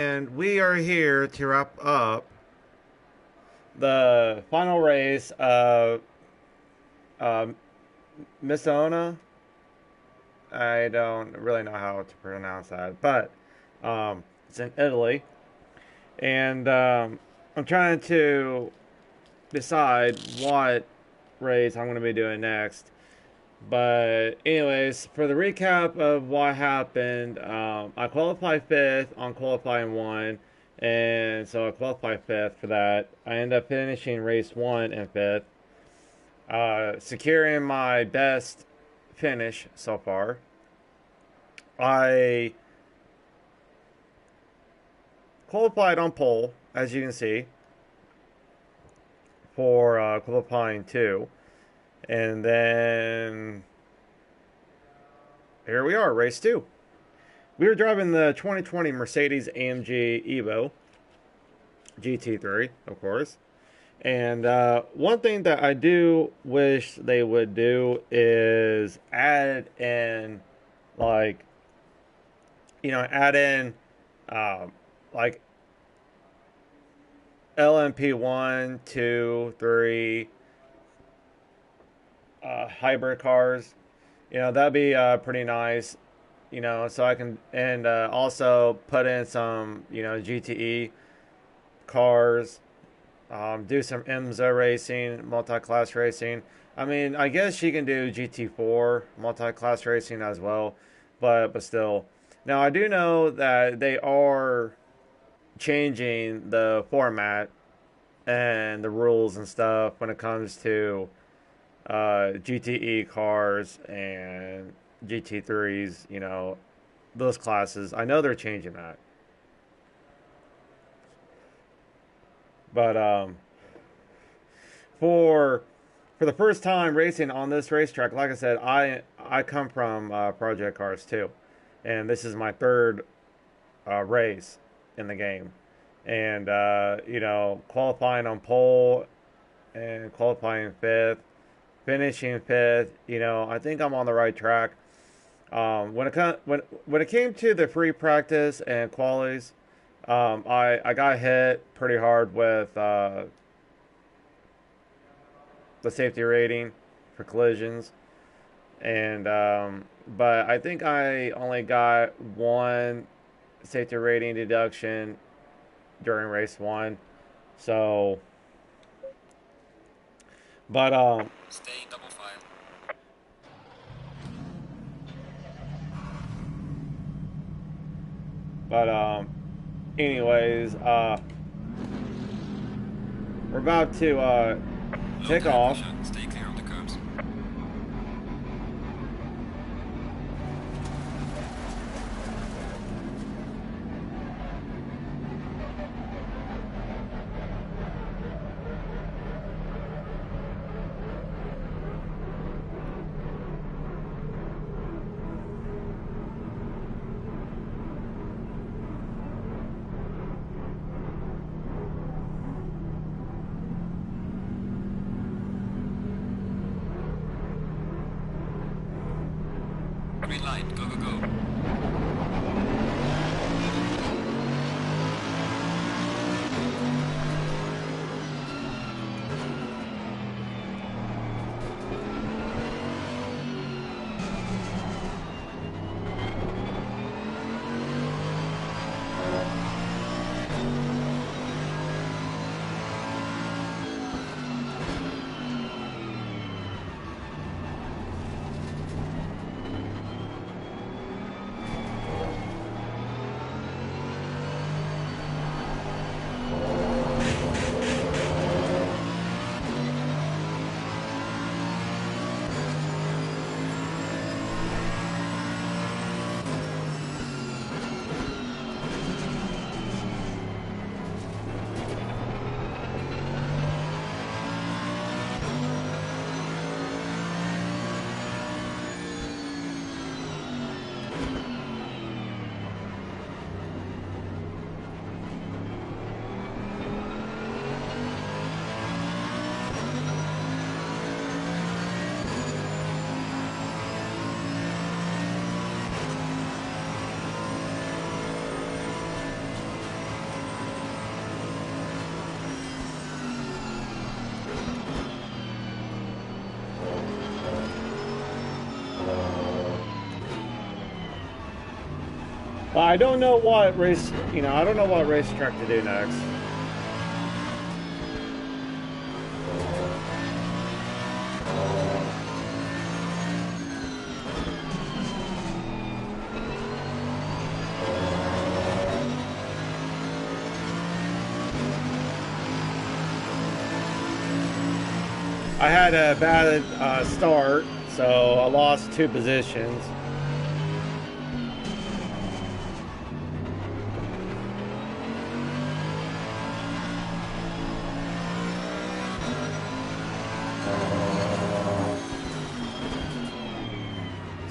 And we are here to wrap up the final race of um, Misano. I don't really know how to pronounce that, but it's in Italy. And I'm trying to decide what race I'm going to be doing next. But anyways, for the recap of what happened, I qualified fifth on qualifying one, and so I qualified fifth for that. I ended up finishing race one in fifth, securing my best finish so far. I qualified on pole, as you can see, for qualifying two. And then here we are, race two. We were driving the 2020 Mercedes-AMG Evo GT3, of course. And one thing that I do wish they would do is add in, like, like LMP 1, 2, 3, hybrid cars. That'd be pretty nice. So I can, and also put in some, GTE cars, do some IMSA racing, multi-class racing. I mean, I guess you can do GT4 multi-class racing as well, but still. Now, I do know that they are changing the format and the rules and stuff when it comes to GTE cars and GT3s, those classes. I know they're changing that. But for the first time racing on this racetrack, like I said, I come from Project Cars too, and this is my third race in the game, and qualifying on pole and qualifying fifth, finishing fifth. I think I'm on the right track. When it came to the free practice and qualies, I got hit pretty hard with the safety rating for collisions, and but I think I only got one safety rating deduction during race one. So, but Staying double file. But anyways, we're about to take off. Stay clear of the curbs. I don't know what race, I don't know what racetrack to do next. I had a bad start, so I lost 2 positions.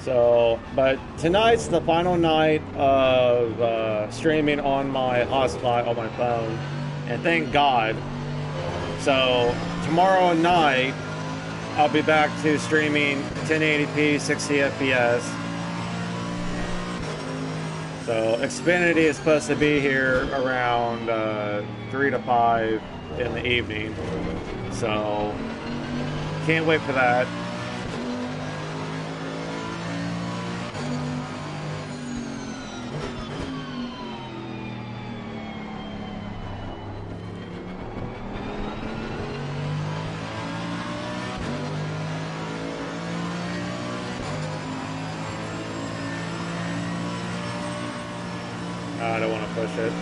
So, but tonight's the final night of streaming on my hotspot on my phone, and thank God. So tomorrow night I'll be back to streaming 1080p 60 FPS. So Xfinity is supposed to be here around 3 to 5 in the evening, so can't wait for that. I don't want to push it.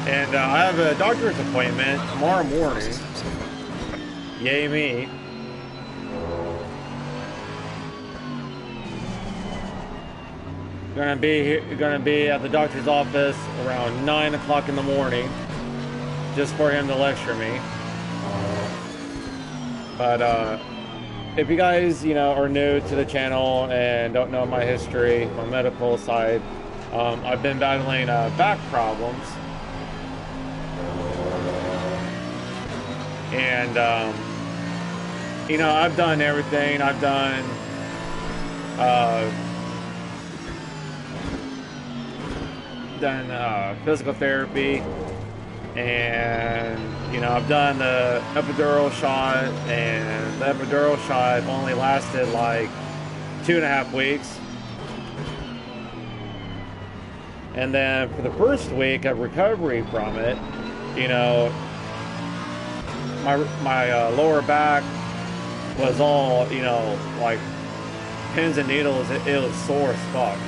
And I have a doctor's appointment tomorrow morning. Yay me. Gonna be at the doctor's office around 9 o'clock in the morning, just for him to lecture me. But if you guys, are new to the channel and don't know my history, my medical side, I've been battling back problems. And, I've done everything. I've done, physical therapy, and, I've done the epidural shot, and the epidural shot only lasted like 2.5 weeks. And then for the first week of recovery from it, my lower back was all, like pins and needles. It was sore as fuck.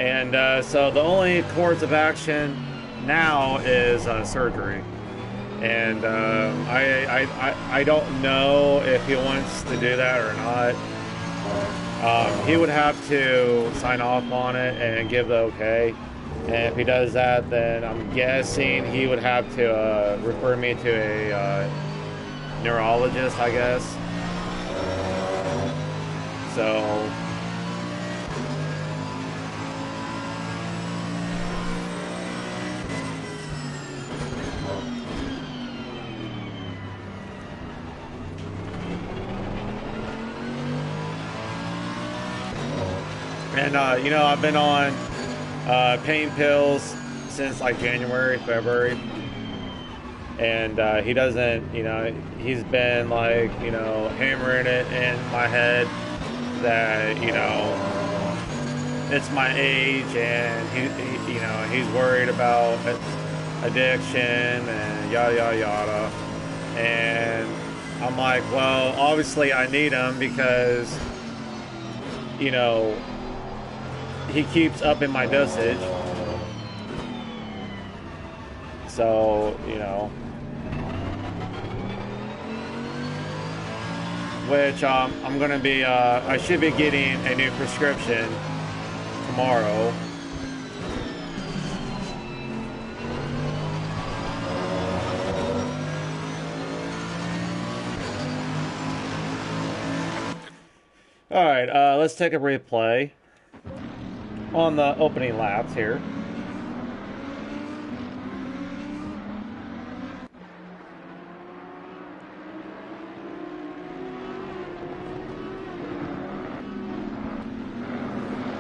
And so the only course of action now is surgery. And I don't know if he wants to do that or not. He would have to sign off on it and give the okay. And if he does that, then I'm guessing he would have to refer me to a neurologist, I guess. So and I've been on pain pills since like January, February, and he doesn't, he's been like, hammering it in my head that, it's my age, and he he's worried about addiction and yada yada yada. And I'm like, well, obviously I need him because, you know, he keeps upping my dosage. So, you know, which I'm gonna be, I should be getting a new prescription tomorrow. Alright, let's take a replay on the opening laps here.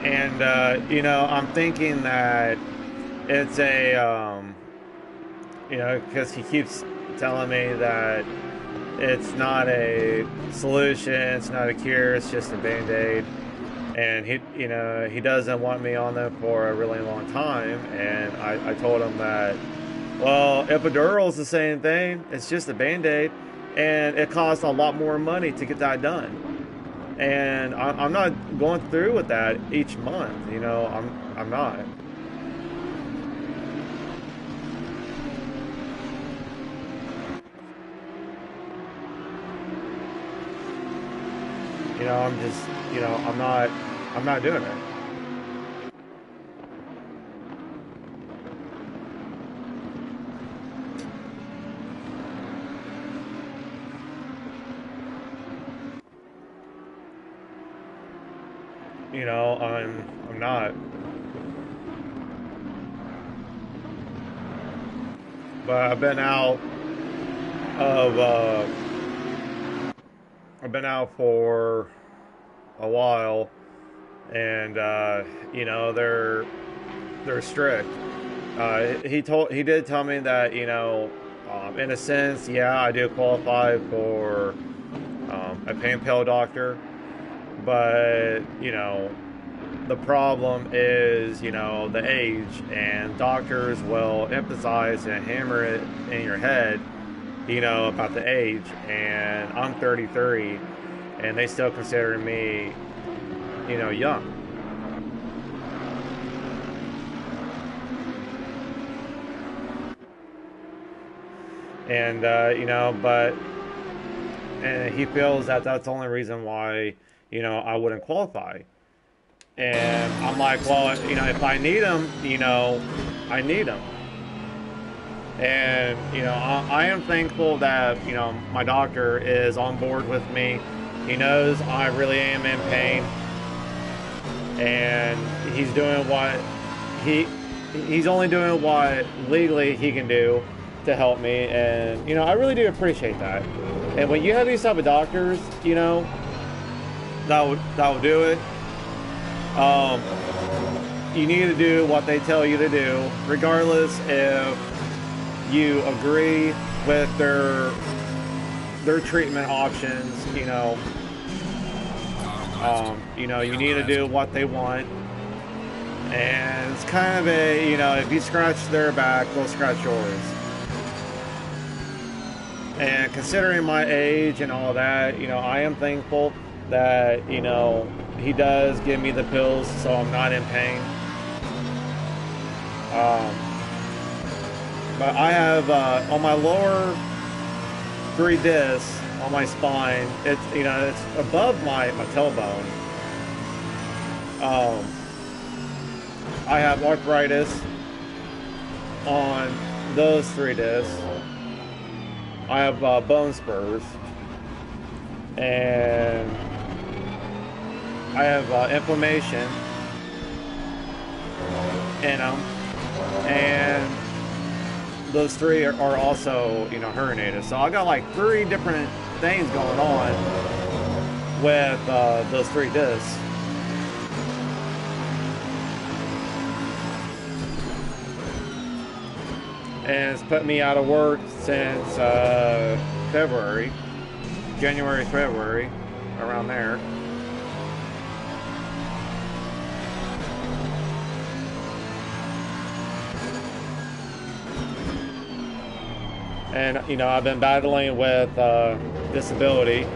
And, you know, I'm thinking that it's a, you know, because he keeps telling me that it's not a solution, it's not a cure, it's just a band-aid. And he, you know, he doesn't want me on them for a really long time. And I told him that, well, epidural is the same thing. It's just a band-aid, and it costs a lot more money to get that done. And I'm not going through with that each month. You know, I'm not. You know, I'm just, you know, I'm not doing it. You know, I'm not. But I've been out for a while, and you know, they're strict. He did tell me that, you know, in a sense, yeah, I do qualify for a pain pill doctor, but you know, the problem is, you know, the age, and doctors will emphasize and hammer it in your head, you know, about the age. And I'm 33, and they still consider me, you know, young. And you know, and he feels that that's the only reason why, you know, I wouldn't qualify. And I'm like, well, you know, if I need them, you know, I need them. And, you know, I am thankful that, you know, my doctor is on board with me. He knows I really am in pain. And he's doing what he's only doing what legally he can do to help me. And, you know, I really do appreciate that. And when you have these type of doctors, you know, that will do it. You need to do what they tell you to do, regardless if you agree with their treatment options. You know, you need to do what they want. And it's kind of a, you know, if you scratch their back, they'll scratch yours. And considering my age and all that, you know, I am thankful that, you know, he does give me the pills so I'm not in pain. But I have, on my lower 3 discs on my spine, it's, you know, it's above my tailbone. I have arthritis on those 3 discs. I have bone spurs, and I have inflammation in them, and those 3 are also, you know, herniated. So I got like 3 different things going on with those 3 discs. And it's put me out of work since February, January, February, around there. and you know, I've been battling with disability,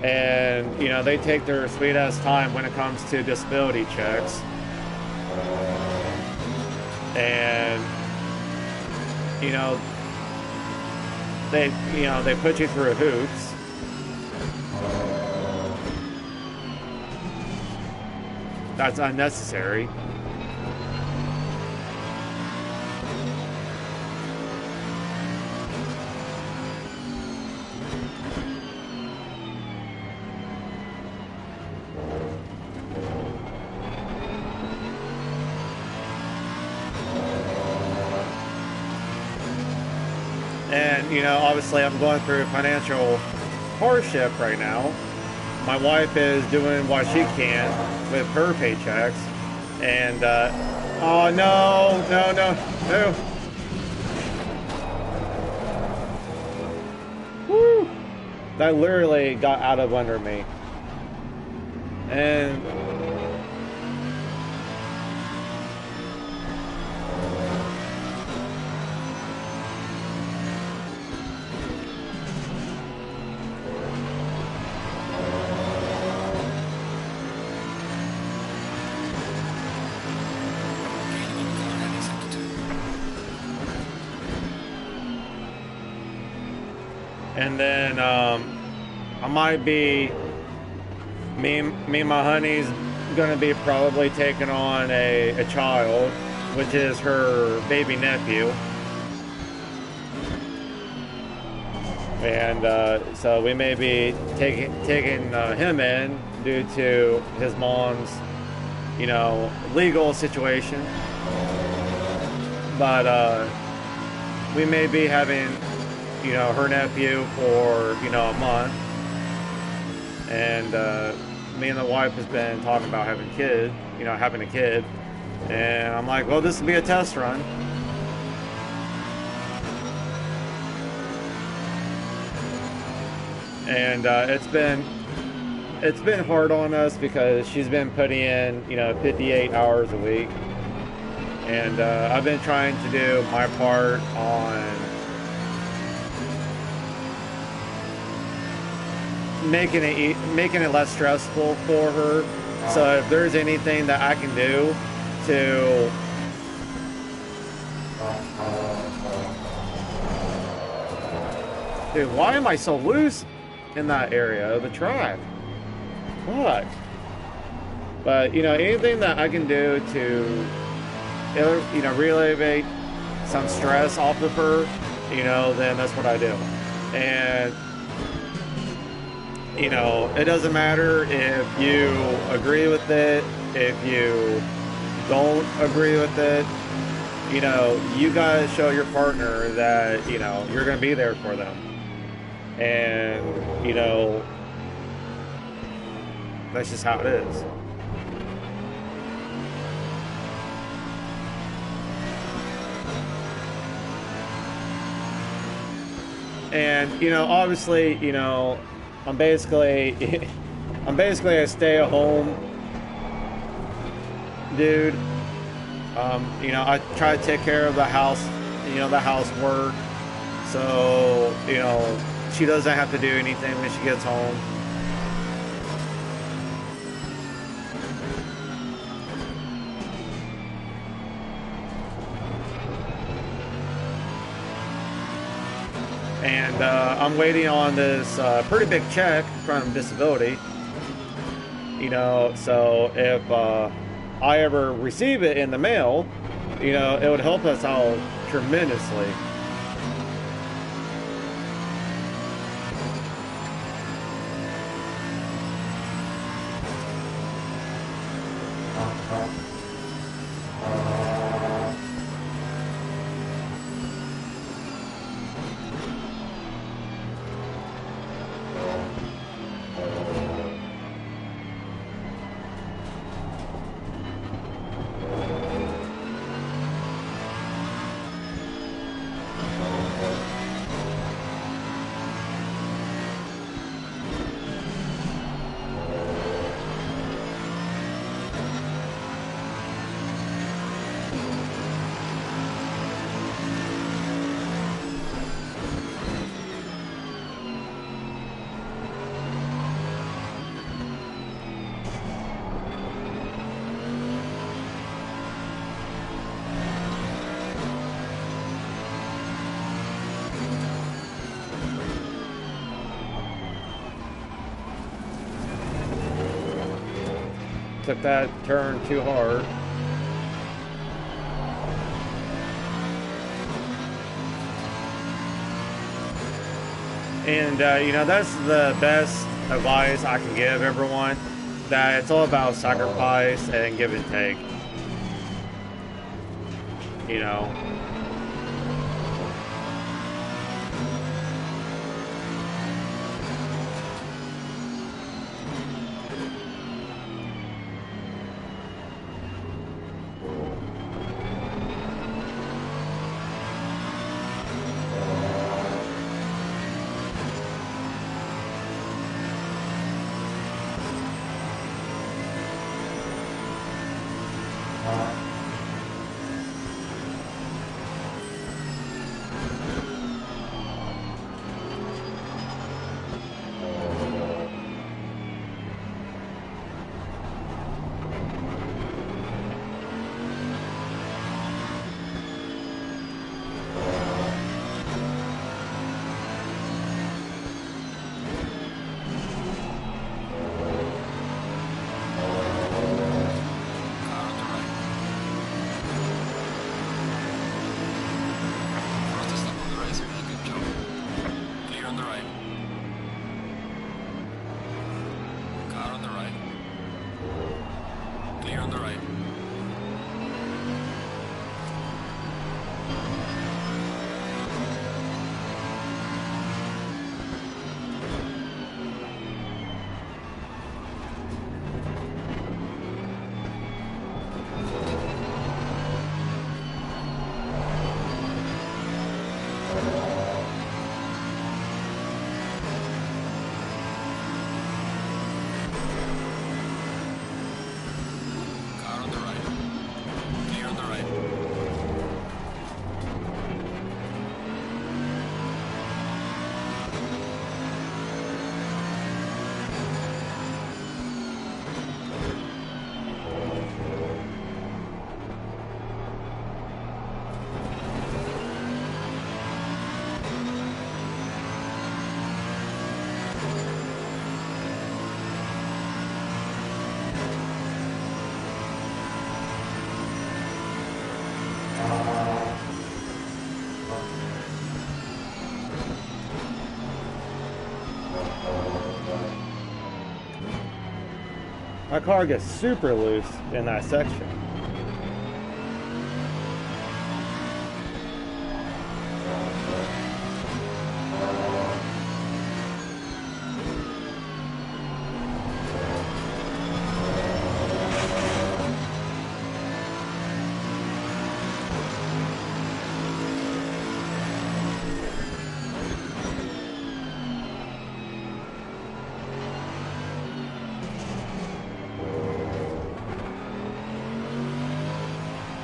and you know, they take their sweet ass time when it comes to disability checks, and you know, they put you through hoops. That's unnecessary. And, you know, obviously I'm going through financial hardship right now. My wife is doing what she can with her paychecks. And, oh, no, no, no, no. Woo! That literally got out of under me. And... And then I might be, me and my honey's gonna be probably taking on a child, which is her baby nephew. And so we may be taking him in due to his mom's, you know, legal situation. But we may be having, you know, her nephew for, you know, a month. And me and the wife has been talking about having a kid. And I'm like, well, this will be a test run. And it's been hard on us because she's been putting in, you know, 58 hours a week. And I've been trying to do my part on making it less stressful for her. So if there's anything that I can do to dude, why am I so loose in that area of the track? Fuck. But you know, anything that I can do to, you know, alleviate some stress off of her, you know, then that's what I do. And you know, it doesn't matter if you agree with it, if you don't agree with it. You know, you gotta show your partner that, you know, you're gonna be there for them. And, you know, that's just how it is. And, you know, obviously, you know, I'm basically a stay-at-home dude. You know, I try to take care of the house, you know, the housework. So, you know, she doesn't have to do anything when she gets home. And I'm waiting on this pretty big check from disability. You know, so if I ever receive it in the mail, you know, it would help us out tremendously. took that turn too hard. And, that's the best advice I can give everyone. That it's all about sacrifice and give and take. You know. My car gets super loose in that section.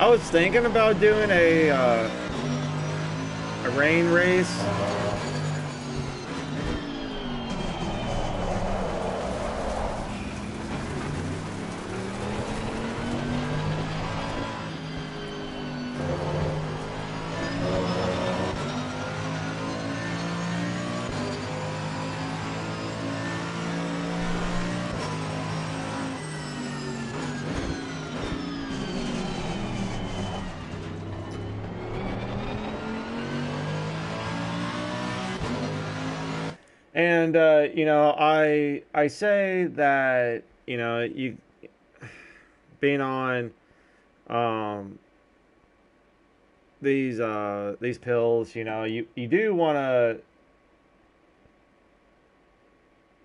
I was thinking about doing a rain race. And I say that you being on these pills, you do want to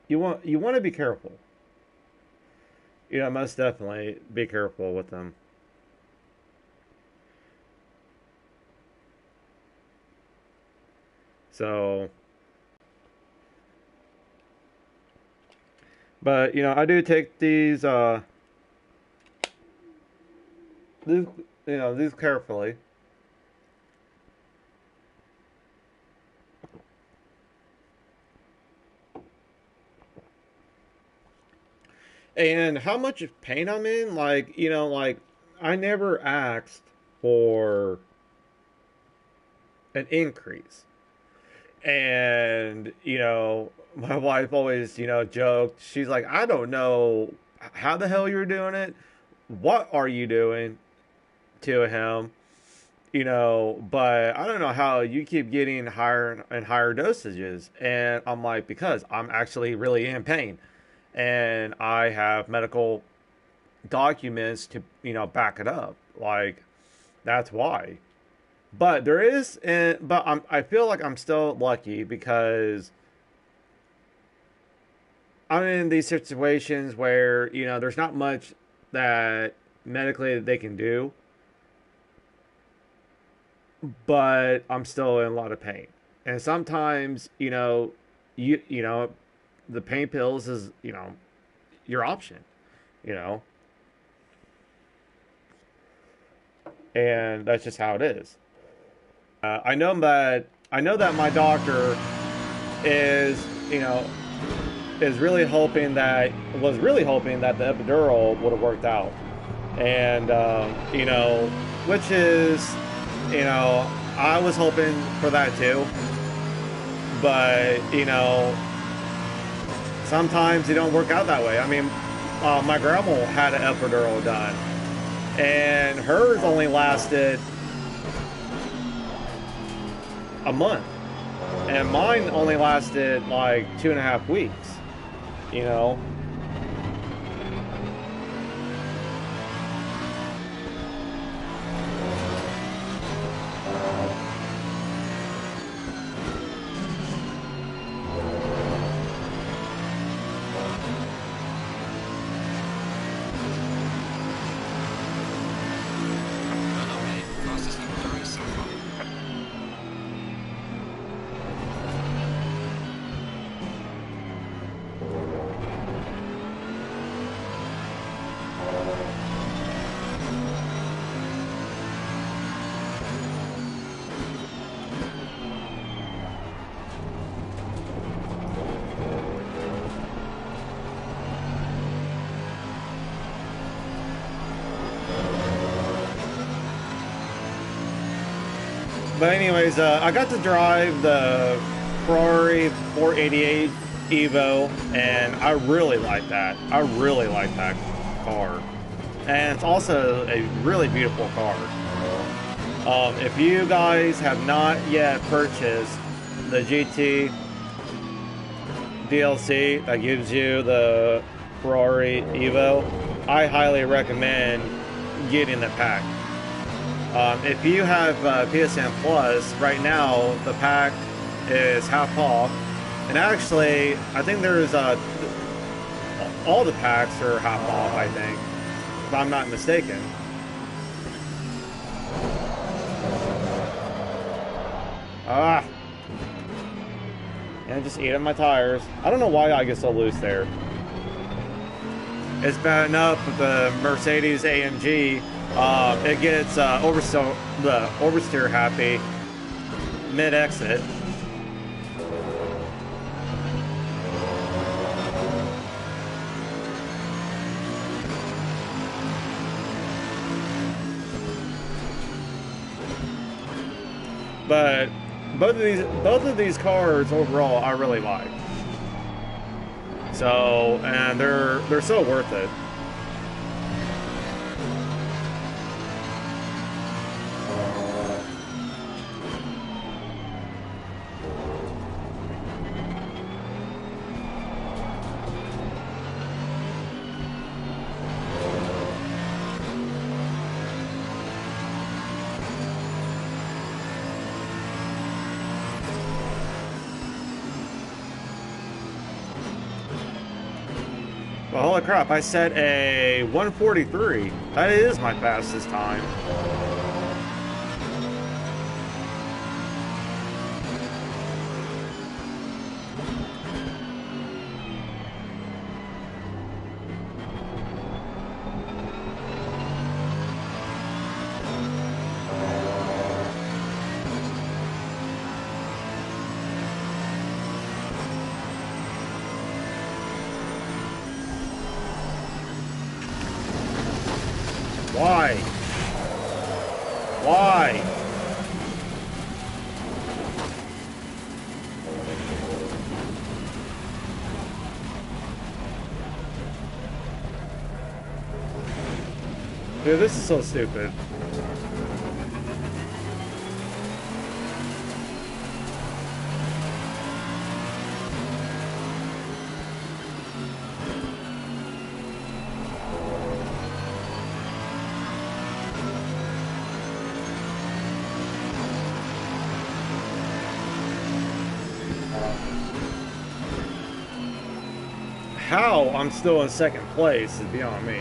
you want to be careful. Most definitely be careful with them. So. But I do take these these carefully. And how much pain I'm in, like I never asked for an increase. And my wife always joked, she's like, I don't know how the hell you're doing it. What are you doing to him? You know, but I don't know how you keep getting higher and higher dosages. And I'm like, because I'm actually really in pain. And I have medical documents to, you know, back it up. Like, that's why. But there is, I feel like I'm still lucky because I'm in these situations where, you know, there's not much that medically they can do, but I'm still in a lot of pain. And sometimes, you know, the pain pills is, you know, your option, you know. And that's just how it is. I know that my doctor is, you know, was really hoping that the epidural would have worked out, and you know, which is, you know, I was hoping for that too, but you know, sometimes it don't work out that way. I mean, my grandma had an epidural done, and hers only lasted a month, and mine only lasted like 2.5 weeks, you know. But anyways, I got to drive the Ferrari 488 Evo, and I really like that. I really like that car. And it's also a really beautiful car. If you guys have not yet purchased the GT DLC that gives you the Ferrari Evo, I highly recommend getting the pack. If you have PSN Plus, right now the pack is half off, and actually I think there's all the packs are half off, I think, if I'm not mistaken. And just eating my tires. I don't know why I get so loose there. It's bad enough with the Mercedes AMG. It gets oversteer happy mid-exit. But both of these cars overall I really like. So, and they're so worth it. Well, holy crap, I set a 143. That is my fastest time. Why? Why? Dude, this is so stupid. How I'm still in second place is beyond me.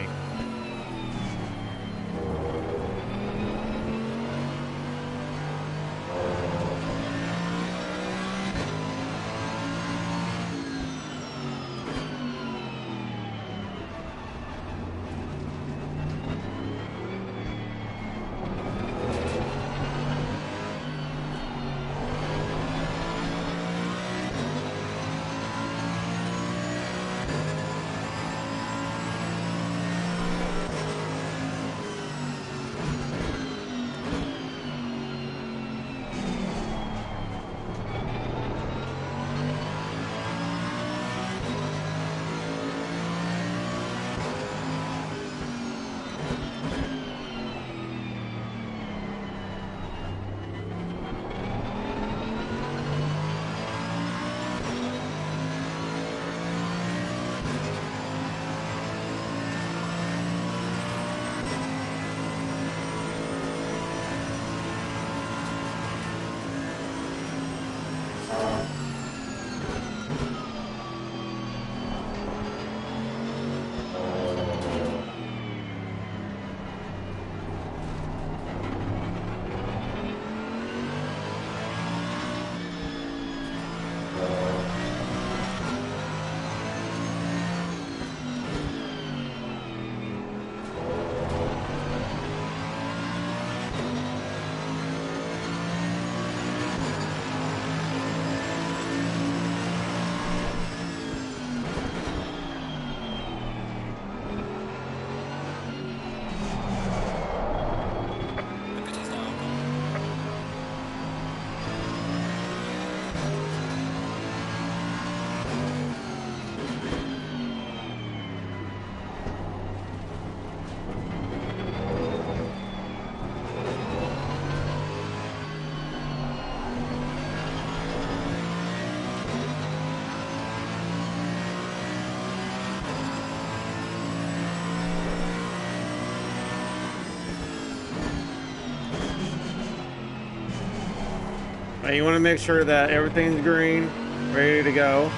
And you want to make sure that everything's green, ready to go.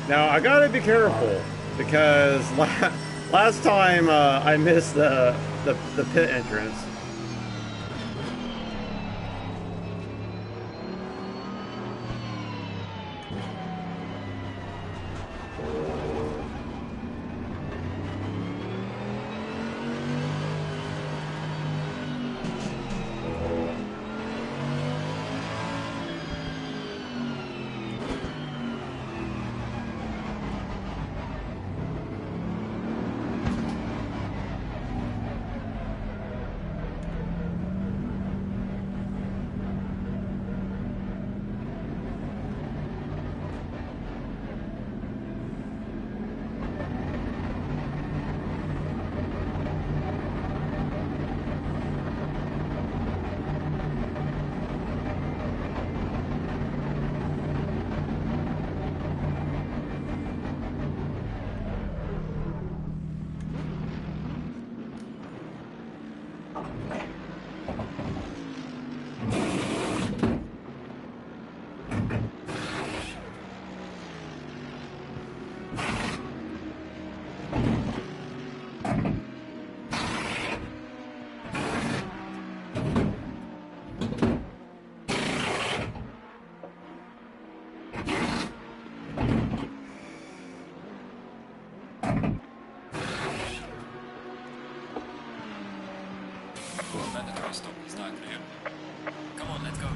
Now I gotta be careful because last time I missed the pit entrance. Mandatory stop is not clear. Come on, let's go.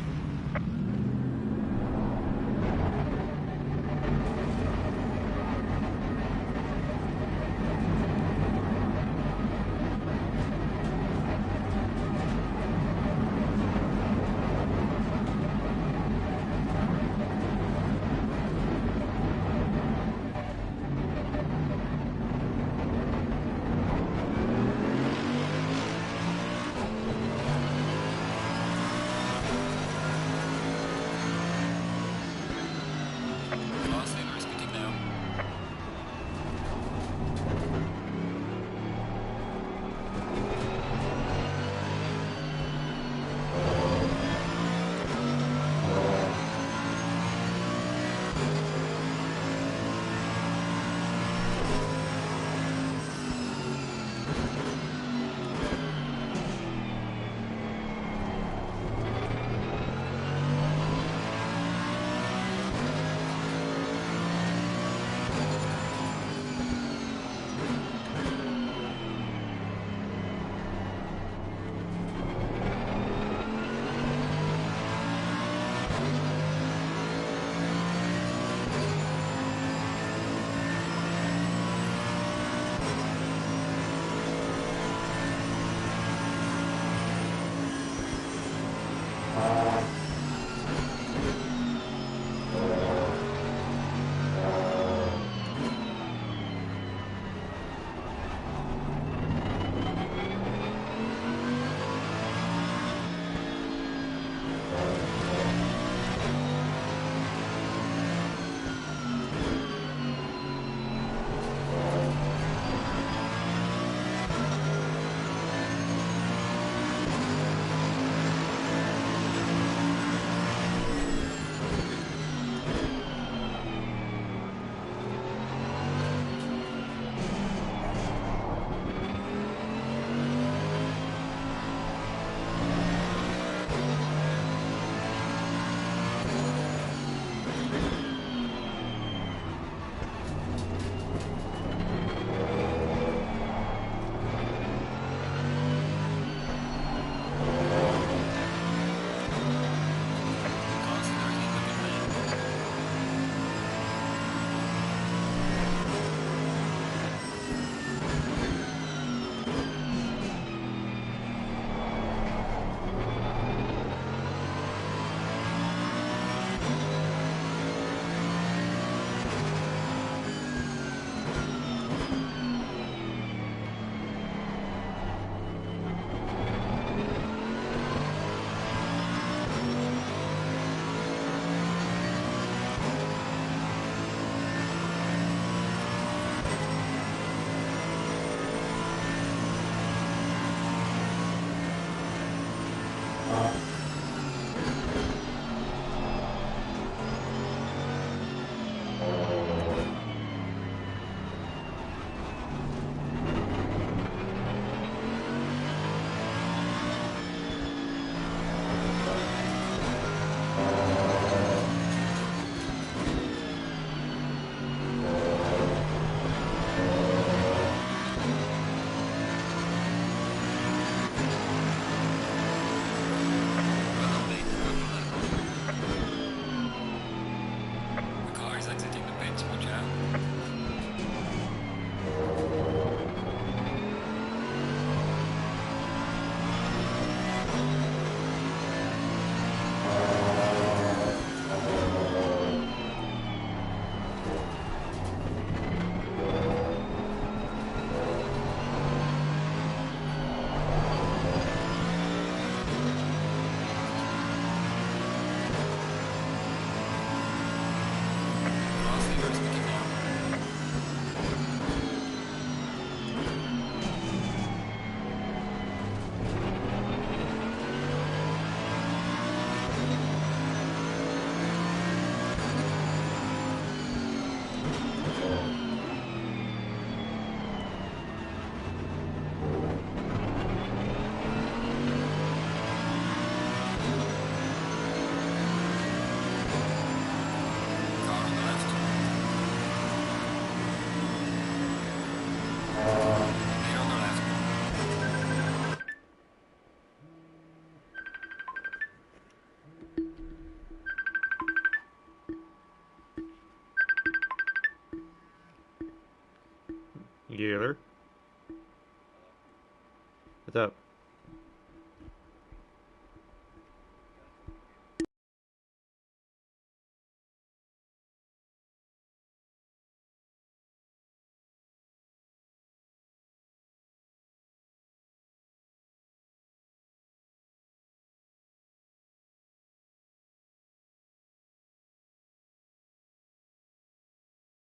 The car is exiting the pits, watch out. Last lever is sticking out. Car on the left. Clear on the left. You there? What's up?